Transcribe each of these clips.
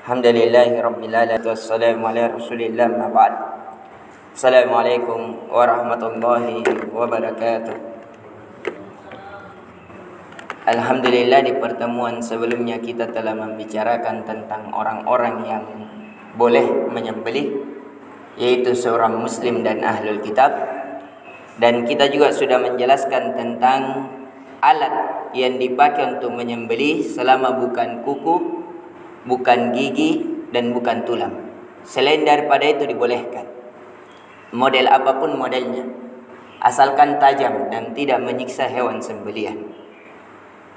Alhamdulillahi rabbil alamin wassalamu ala rasulillah ma ba'd. Assalamualaikum warahmatullahi wabarakatuh. Alhamdulillah, di pertemuan sebelumnya kita telah membicarakan tentang orang-orang yang boleh menyembelih, yaitu seorang muslim dan ahlul kitab. Dan kita juga sudah menjelaskan tentang alat yang dipakai untuk menyembelih selama bukan kuku, bukan gigi, dan bukan tulang. Selain daripada itu dibolehkan. Model apapun modelnya, asalkan tajam dan tidak menyiksa hewan sembelihan.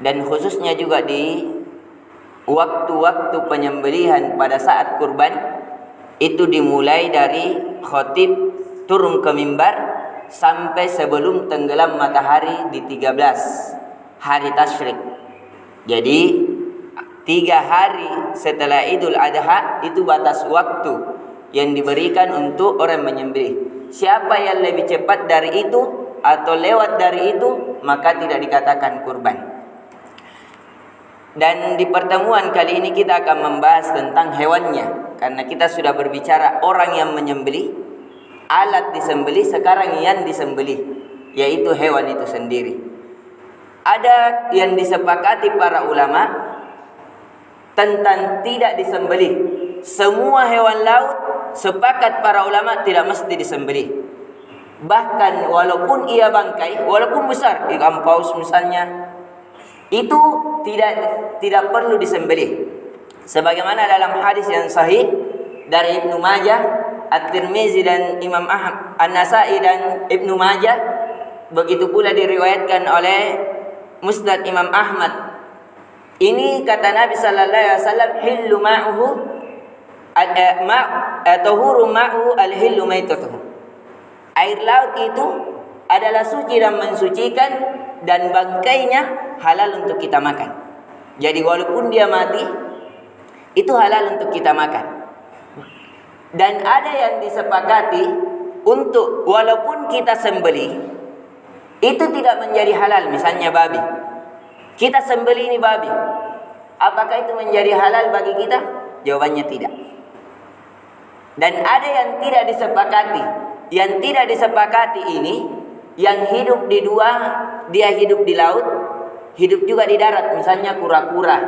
Dan khususnya juga di waktu-waktu penyembelihan pada saat kurban, itu dimulai dari khotib turun ke mimbar sampai sebelum tenggelam matahari di 13 hari tasyrik. Jadi 3 hari setelah Idul Adha itu batas waktu yang diberikan untuk orang menyembelih. Siapa yang lebih cepat dari itu atau lewat dari itu, maka tidak dikatakan kurban. Dan di pertemuan kali ini kita akan membahas tentang hewannya, karena kita sudah berbicara orang yang menyembelih, alat disembelih, sekarang yang disembelih, yaitu hewan itu sendiri. Ada yang disepakati para ulama tentang tidak disembelih. Semua hewan laut sepakat para ulama tidak mesti disembelih. Bahkan walaupun ia bangkai, walaupun besar, ikan paus misalnya, itu tidak perlu disembelih. Sebagaimana dalam hadis yang sahih dari Ibnu Majah, At-Tirmizi dan Imam Ahmad, An-Nasa'i dan Ibnu Majah, begitu pula diriwayatkan oleh Musnad Imam Ahmad. Ini kata Nabi sallallahu alaihi wasallam, hillu ma'uhu tahuru ma'uhu al-hillu maitatuhu. Air laut itu adalah suci dan mensucikan, dan bangkainya halal untuk kita makan. Jadi walaupun dia mati, itu halal untuk kita makan. Dan ada yang disepakati untuk walaupun kita sembelih, itu tidak menjadi halal. Misalnya babi, kita sembelih ini babi, apakah itu menjadi halal bagi kita? Jawabannya tidak. Dan ada yang tidak disepakati. Yang tidak disepakati ini, yang hidup di dua, dia hidup di laut, hidup juga di darat. Misalnya kura-kura,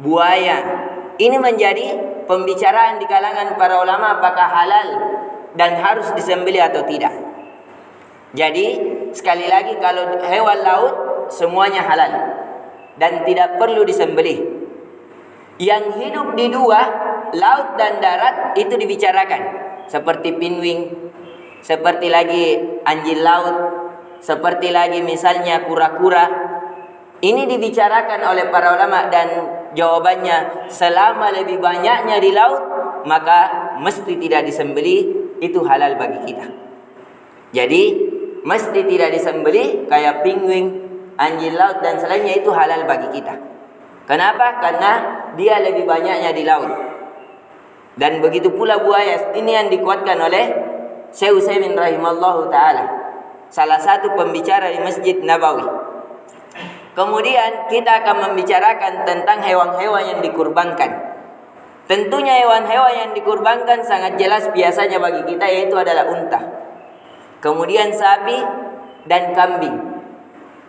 buaya. Ini menjadi pembicaraan di kalangan para ulama, apakah halal dan harus disembelih atau tidak. Jadi sekali lagi, kalau hewan laut semuanya halal dan tidak perlu disembelih. Yang hidup di dua, laut dan darat, itu dibicarakan, seperti pinguin, seperti lagi anjing laut, seperti lagi misalnya kura-kura. Ini dibicarakan oleh para ulama, dan jawabannya selama lebih banyaknya di laut, maka mesti tidak disembelih, itu halal bagi kita. Jadi mesti tidak disembelih, kayak pinguin, anjing laut dan selainnya, itu halal bagi kita. Kenapa? Karena dia lebih banyaknya di laut. Dan begitu pula buaya. Ini yang dikuatkan oleh Syekh Utsaimin rahimallahu ta'ala, salah satu pembicara di Masjid Nabawi. Kemudian kita akan membicarakan tentang hewan-hewan yang dikurbankan. Tentunya hewan-hewan yang dikurbankan sangat jelas biasanya bagi kita, yaitu adalah unta, kemudian sapi dan kambing,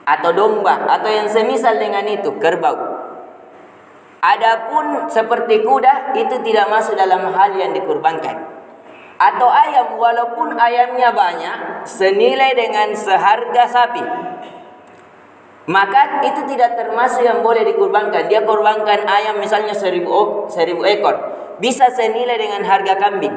atau domba, atau yang semisal dengan itu, kerbau. Adapun seperti kuda, itu tidak masuk dalam hal yang dikurbankan. Atau ayam, walaupun ayamnya banyak, senilai dengan seharga sapi, maka itu tidak termasuk yang boleh dikurbankan. Dia kurbankan ayam misalnya 1000 ekor, bisa senilai dengan harga kambing.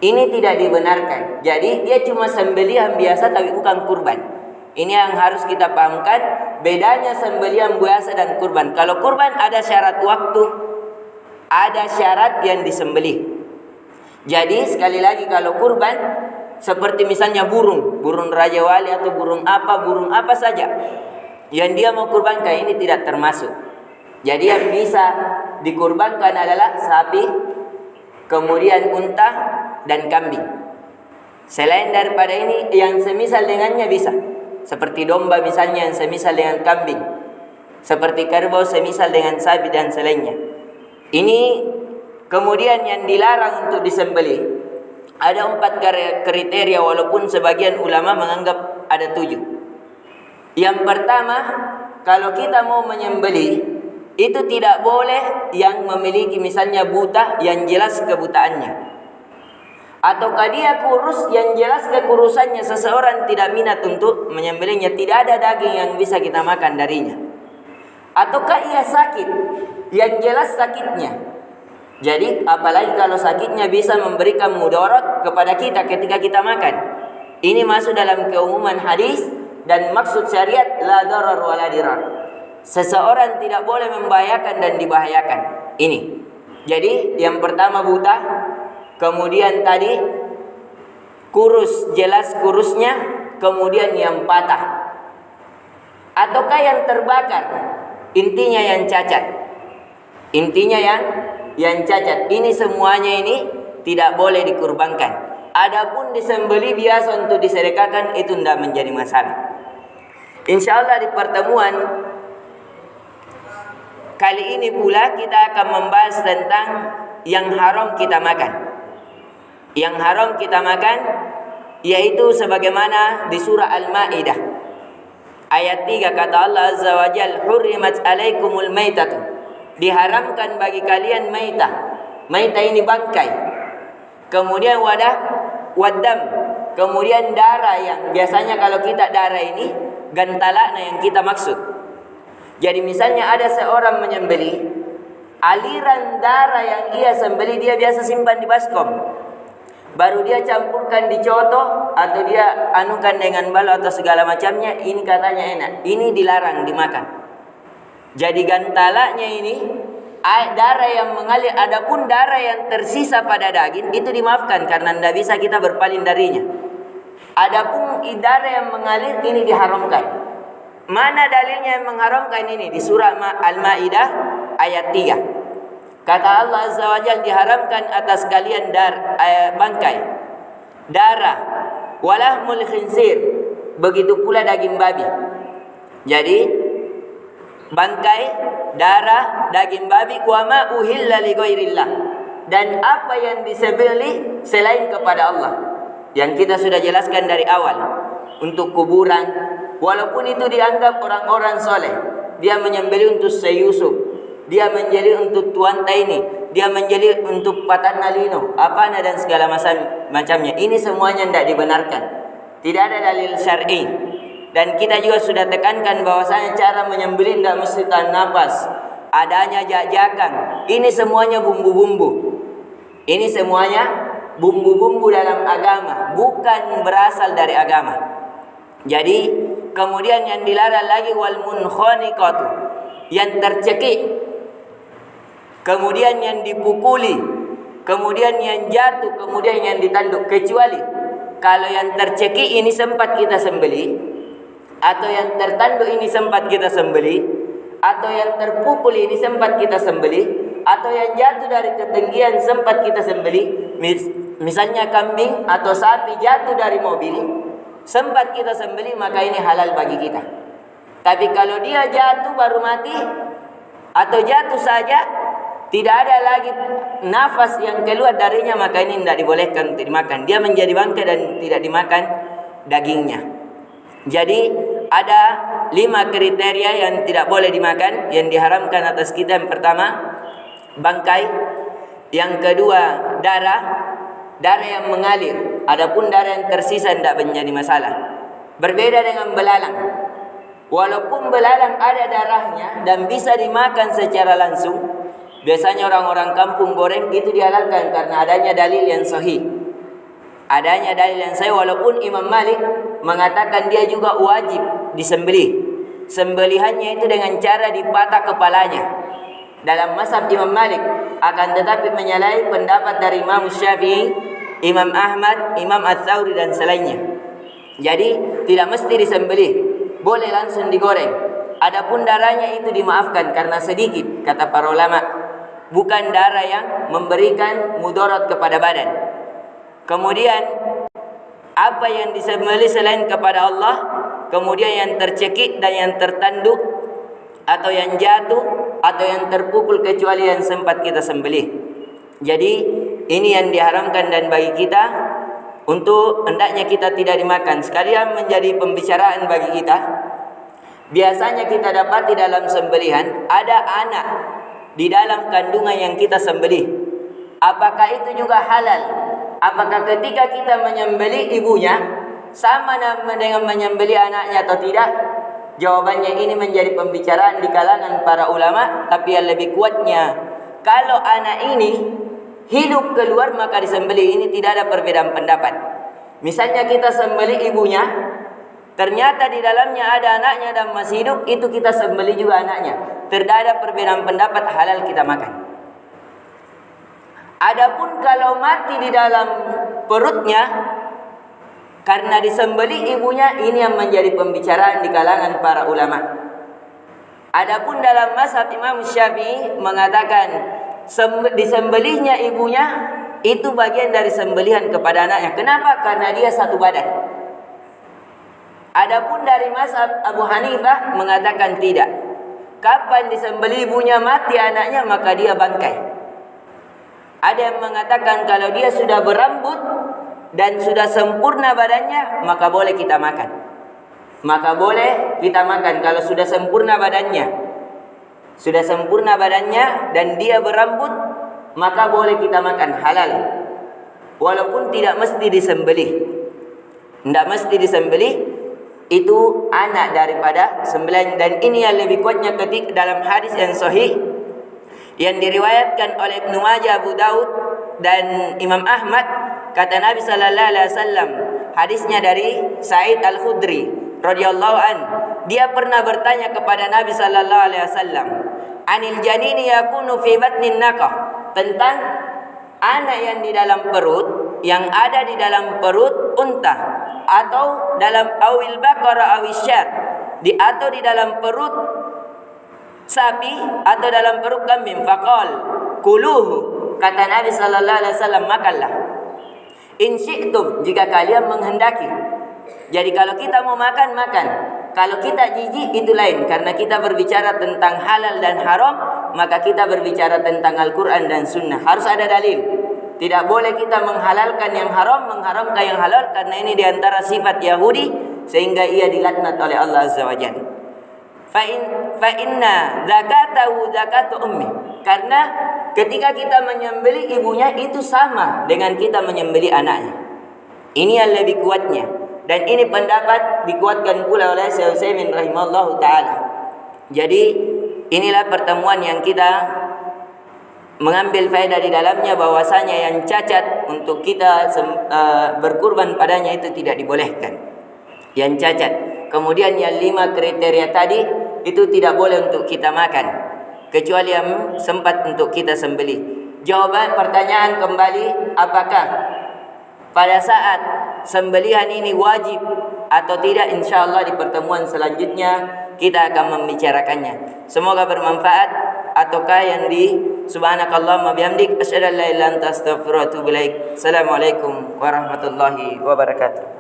Ini tidak dibenarkan. Jadi dia cuma sembelihan biasa tapi bukan kurban. Ini yang harus kita pahamkan, bedanya sembelihan biasa dan kurban. Kalau kurban ada syarat waktu, ada syarat yang disembelih. Jadi sekali lagi, kalau kurban seperti misalnya burung Raja Wali atau burung apa saja yang dia mau kurbankan, ini tidak termasuk. Jadi yang bisa dikurbankan adalah sapi, kemudian unta dan kambing. Selain daripada ini, yang semisal dengannya bisa, seperti domba misalnya yang semisal dengan kambing, seperti kerbau semisal dengan sapi dan selainnya. Ini Kemudian yang dilarang untuk disembelih ada 4 kriteria, walaupun sebagian ulama menganggap ada 7. Yang pertama, kalau kita mau menyembelih, itu tidak boleh yang memiliki misalnya buta yang jelas kebutaannya, ataukah dia kurus yang jelas kekurusannya, seseorang tidak minat untuk menyembelihnya, tidak ada daging yang bisa kita makan darinya. Ataukah ia sakit yang jelas sakitnya. Jadi apalagi kalau sakitnya bisa memberikan mudarat kepada kita ketika kita makan. Ini masuk dalam keumuman hadis dan maksud syariat la darar wa la dirar. Seseorang tidak boleh membahayakan dan dibahayakan. Ini. Jadi yang pertama buta, kemudian tadi kurus, jelas kurusnya, kemudian yang patah, ataukah yang terbakar, intinya yang cacat. Intinya yang cacat. Ini semuanya ini tidak boleh dikurbankan. Adapun disembelih biasa untuk disedekahkan itu tidak menjadi masalah. Insyaallah di pertemuan kali ini pula kita akan membahas tentang yang haram kita makan. Yang haram kita makan yaitu sebagaimana di surah Al-Maidah ayat 3 kata Allah Azza wa Jalla, hurrimat alaikumul maitatu, diharamkan bagi kalian maitah. Maitah ini bangkai. Kemudian wadam, kemudian darah, yang biasanya kalau kita darah ini gantalana yang kita maksud. Jadi misalnya ada seorang menyembelih, aliran darah yang ia sembelih dia biasa simpan di baskom, baru dia campurkan di coto atau dia anukan dengan balo atau segala macamnya, ini katanya enak. Ini dilarang dimakan. Jadi gantalanya ini darah yang mengalir. Adapun darah yang tersisa pada daging itu dimaafkan karena tidak bisa kita berpaling darinya. Adapun darah yang mengalir ini diharamkan. Mana dalilnya yang mengharamkan ini? Di surah Al-Maidah ayat 3. Kata Allah Azza wa Jalla, diharamkan atas kalian bangkai, darah, walahmul khinsir, begitu pula daging babi. Jadi bangkai, darah, daging babi, wa ma uhilla li ghairillah, dan apa yang disembelih selain kepada Allah, yang kita sudah jelaskan dari awal. Untuk kuburan, walaupun itu dianggap orang-orang soleh, dia menyembelih untuk Syekh Yusuf, dia menjadi untuk Tuan Taini, dia menjadi untuk Patan Nalino, apa dan segala macamnya. Ini semuanya tidak dibenarkan. Tidak ada dalil syar'i. Dan kita juga sudah tekankan bahwasanya cara menyembelih tidak mesti tahan nafas, adanya jajakan. Ini semuanya bumbu-bumbu. Ini semuanya bumbu-bumbu dalam agama, bukan berasal dari agama. Jadi kemudian yang dilarang lagi wal munkhaniqatu, yang tercekik, kemudian yang dipukuli, kemudian yang jatuh, kemudian yang ditanduk. Kecuali kalau yang tercekik ini sempat kita sembelih, atau yang tertanduk ini sempat kita sembelih, atau yang terpukul ini sempat kita sembelih, atau yang jatuh dari ketinggian sempat kita sembelih. Misalnya kambing atau sapi jatuh dari mobil, sempat kita sembelih, maka ini halal bagi kita. Tapi kalau dia jatuh baru mati, atau jatuh saja, tidak ada lagi nafas yang keluar darinya, maka ini tidak dibolehkan untuk dimakan. Dia menjadi bangkai dan tidak dimakan dagingnya. Jadi ada 5 kriteria yang tidak boleh dimakan, yang diharamkan atas kita. Yang pertama bangkai, yang kedua darah yang mengalir. Adapun darah yang tersisa tidak menjadi masalah. Berbeda dengan belalang. Walaupun belalang ada darahnya dan bisa dimakan secara langsung, biasanya orang-orang kampung goreng itu dihalalkan karena adanya dalil yang sahih. Adanya dalil yang sahih, walaupun Imam Malik mengatakan dia juga wajib disembelih. Sembelihannya itu dengan cara dipatah kepalanya. Dalam mazhab Imam Malik, akan tetapi menyalahi pendapat dari Imam Syafi'i, Imam Ahmad, Imam Ats-Tsauri dan selainnya. Jadi tidak mesti disembelih, boleh langsung digoreng. Adapun darahnya itu dimaafkan karena sedikit, kata para ulama, bukan darah yang memberikan mudarat kepada badan. Kemudian apa yang disembelih selain kepada Allah, kemudian yang tercekik dan yang tertanduk, atau yang jatuh, atau yang terpukul, kecuali yang sempat kita sembelih. Jadi ini yang diharamkan, dan bagi kita untuk hendaknya kita tidak dimakan. Sekalian menjadi pembicaraan bagi kita. Biasanya kita dapat di dalam sembelihan ada anak di dalam kandungan yang kita sembelih. Apakah itu juga halal? Apakah ketika kita menyembelih ibunya sama dengan menyembelih anaknya atau tidak? Jawabannya ini menjadi pembicaraan di kalangan para ulama, tapi yang lebih kuatnya, kalau anak ini hidup keluar maka disembelih. Ini tidak ada perbedaan pendapat. Misalnya kita sembelih ibunya, ternyata di dalamnya ada anaknya dan masih hidup, itu kita sembelih juga anaknya. Tidak ada perbedaan pendapat, halal kita makan. Adapun kalau mati di dalam perutnya karena disembelih ibunya, ini yang menjadi pembicaraan di kalangan para ulama. Adapun dalam mazhab Imam Syafi'i mengatakan disembelihnya ibunya itu bagian dari sembelihan kepada anaknya. Kenapa? Karena dia satu badan. Adapun dari mazhab Abu Hanifah mengatakan tidak. Kapan disembelih ibunya mati anaknya, maka dia bangkai. Ada yang mengatakan kalau dia sudah berambut dan sudah sempurna badannya, maka boleh kita makan. Maka boleh kita makan kalau sudah sempurna badannya. Sudah sempurna badannya dan dia berambut, maka boleh kita makan, halal. Walaupun tidak mesti disembelih. Tidak mesti disembelih, itu anak daripada sembelihan. Dan ini yang lebih kuatnya ketika dalam hadis yang sahih yang diriwayatkan oleh Ibnu Majah, Abu Daud dan Imam Ahmad, kata Nabi sallallahu alaihi wasallam, hadisnya dari Sa'id Al-Khudri radhiyallahu an, dia pernah bertanya kepada Nabi sallallahu alaihi wasallam, anil janini yakunu fi batnin naqah, tentang anak yang di dalam perut, yang ada di dalam perut unta, atau dalam awil baqara awil syat, atau di dalam perut sapi atau dalam perut kambing. Faqal kuluhu, kata Nabi sallallahu alaihi wasallam, makanlah. In syi'tum, jika kalian menghendaki. Jadi kalau kita mau makan, makan. Kalau kita jijik, itu lain. Karena kita berbicara tentang halal dan haram, maka kita berbicara tentang Al-Quran dan Sunnah. Harus ada dalil. Tidak boleh kita menghalalkan yang haram, mengharamkan yang halal, karena ini diantara sifat Yahudi, sehingga ia dilaknat oleh Allah Azza wa Jalla. Fa inna zakatahu zakatu ummi, karena ketika kita menyembelih ibunya itu sama dengan kita menyembelih anaknya. Ini yang lebih kuatnya, dan ini pendapat dikuatkan pula oleh Syekh Utsaimin rahimahullahu taala. Jadi inilah pertemuan yang kita mengambil faedah di dalamnya, bahwasanya yang cacat untuk kita berkurban padanya itu tidak dibolehkan. Yang cacat. Kemudian yang 5 kriteria tadi itu tidak boleh untuk kita makan, kecuali yang sempat untuk kita sembelih. Jawaban pertanyaan kembali, apakah pada saat sembelihan ini wajib atau tidak, insyaallah di pertemuan selanjutnya kita akan membicarakannya. Semoga bermanfaat. Ataukah yang di subhanakallahumma bihamdik asyhadu an la ilaha illa anta astaghfiruka wa atubu ilaik. Assalamualaikum warahmatullahi wabarakatuh.